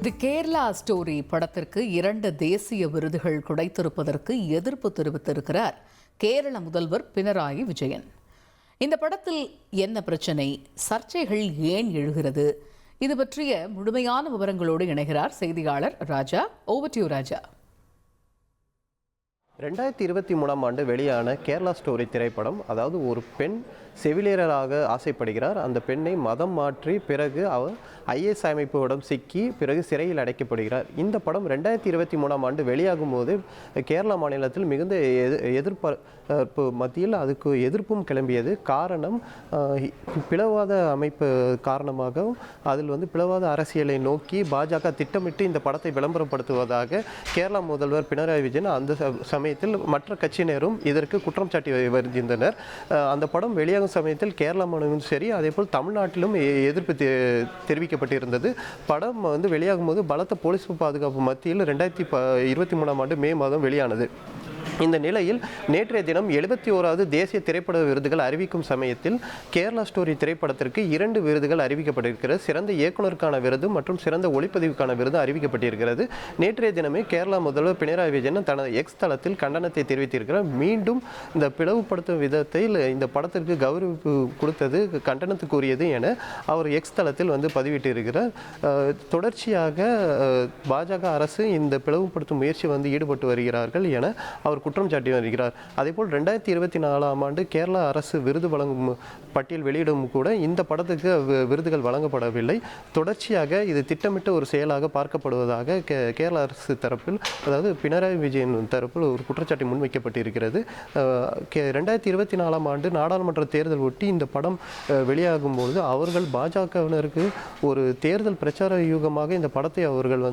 தி Kerala story படத்திற்கு 2 தேசிய விருதுகள் கிடைத்திருப்பதற்கு எதிர்ப்பு தெரிவித்திருக்கிறார் கேரள முதல்வர் பினராயி விஜயன். இந்த படத்தில் என்ன பிரச்சனை, சர்ச்சைகள் ஏன் எழுகிறது, இது பற்றிய முழுமையான விவரங்களோடு இணைகிறார் செய்தியாளர் ராஜா. ஓவர் டு யூ ராஜா. 2023ஆம் ஆண்டு வெளியான கேரளா ஸ்டோரி திரைப்படம், அதாவது ஒரு பெண் செவிலியராக ஆசைப்படுகிறார். அந்த பெண்ணை மதம் மாற்றி பிறகு அவர் ஐஎஸ் அமைப்புடன் சிக்கி பிறகு சிறையில் அடைக்கப்படுகிறார். இந்த படம் 2023ஆம் ஆண்டு வெளியாகும் போது கேரளா மாநிலத்தில் மிகுந்த எதிர்ப்பு மத்தியில் அதுக்கு எதிர்ப்பும் கிளம்பியது. காரணம், பிளவாத அமைப்பு காரணமாகவும் அதில் பிளவாத அரசியலை நோக்கி பாஜக திட்டமிட்டு இந்த படத்தை விளம்பரப்படுத்துவதாக கேரளா முதல்வர் பினராயி விஜயன் அந்த சமயத்தில் மற்ற கட்சியினரும் இதற்கு குற்றம் சாட்டி வருகின்றனர். அந்த படம் வெளியாகும் சமயத்தில் கேரளா மாநிலமும் சரி, அதேபோல் தமிழ்நாட்டிலும் எதிர்ப்பு தெரிவிக்கப்பட்டிருந்தது. படம் வெளியாகும் போது பலத்த போலீஸ் பாதுகாப்பு மத்தியில் 2023ஆம் ஆண்டு மே மாதம் வெளியானது. இந்த நிலையில் நேற்றைய தினம் 71வது தேசிய திரைப்பட விருதுகள் அறிவிக்கும் சமயத்தில் கேரளா ஸ்டோரி திரைப்படத்திற்கு 2 விருதுகள் அறிவிக்கப்பட்டிருக்கிறது. சிறந்த இயக்குனருக்கான விருது மற்றும் சிறந்த ஒளிப்பதிவுக்கான விருது அறிவிக்கப்பட்டிருக்கிறது. நேற்றைய தினமே கேரளா முதல்வர் பினராயி விஜயன் தனது எக்ஸ் தளத்தில் கண்டனத்தை தெரிவித்திருக்கிறார். மீண்டும் இந்த பிளவுபடுத்தும் விதத்தில் இந்த படத்திற்கு கௌரவிப்பு கொடுத்தது கண்டனத்துக்குரியது என அவர் எக்ஸ் தளத்தில் பதிவிட்டிருக்கிறார். தொடர்ச்சியாக பாஜக அரசு இந்த பிளவுபடுத்தும் முயற்சி ஈடுபட்டு வருகிறார்கள் என அவர் குற்றம் சாட்டி வருகிறார். அதேபோல் 2024ஆம் ஆண்டு கேரளா அரசு விருது வழங்கும் பட்டியல் வெளியிடும் கூட இந்த படத்துக்கு விருதுகள் வழங்கப்படவில்லை. தொடர்ச்சியாக இது திட்டமிட்ட ஒரு செயலாக பார்க்கப்படுவதாக கேரள அரசு தரப்பில், அதாவது பினராயி விஜயன் தரப்பில் ஒரு குற்றச்சாட்டு முன்வைக்கப்பட்டிருக்கிறது. 2024ஆம் ஆண்டு நாடாளுமன்ற தேர்தல் ஒட்டி இந்த படம் வெளியாகும் பொழுது அவர்கள் பாஜகவினருக்கு ஒரு தேர்தல் பிரச்சார யூகமாக இந்த படத்தை அவர்கள்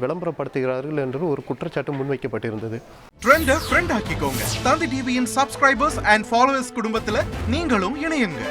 விளம்பரப்படுத்துகிறார்கள் என்று ஒரு குற்றச்சாட்டு முன்வைக்கப்பட்டிருந்தது. ட்ரெண்டை ஃப்ரெண்ட் ஆக்கிக்கோங்க. தந்தி டிவியின் சப்ஸ்கிரைபர்ஸ் அண்ட் ஃபாலோவர்ஸ் குடும்பத்தில் நீங்களும் இணையுங்க.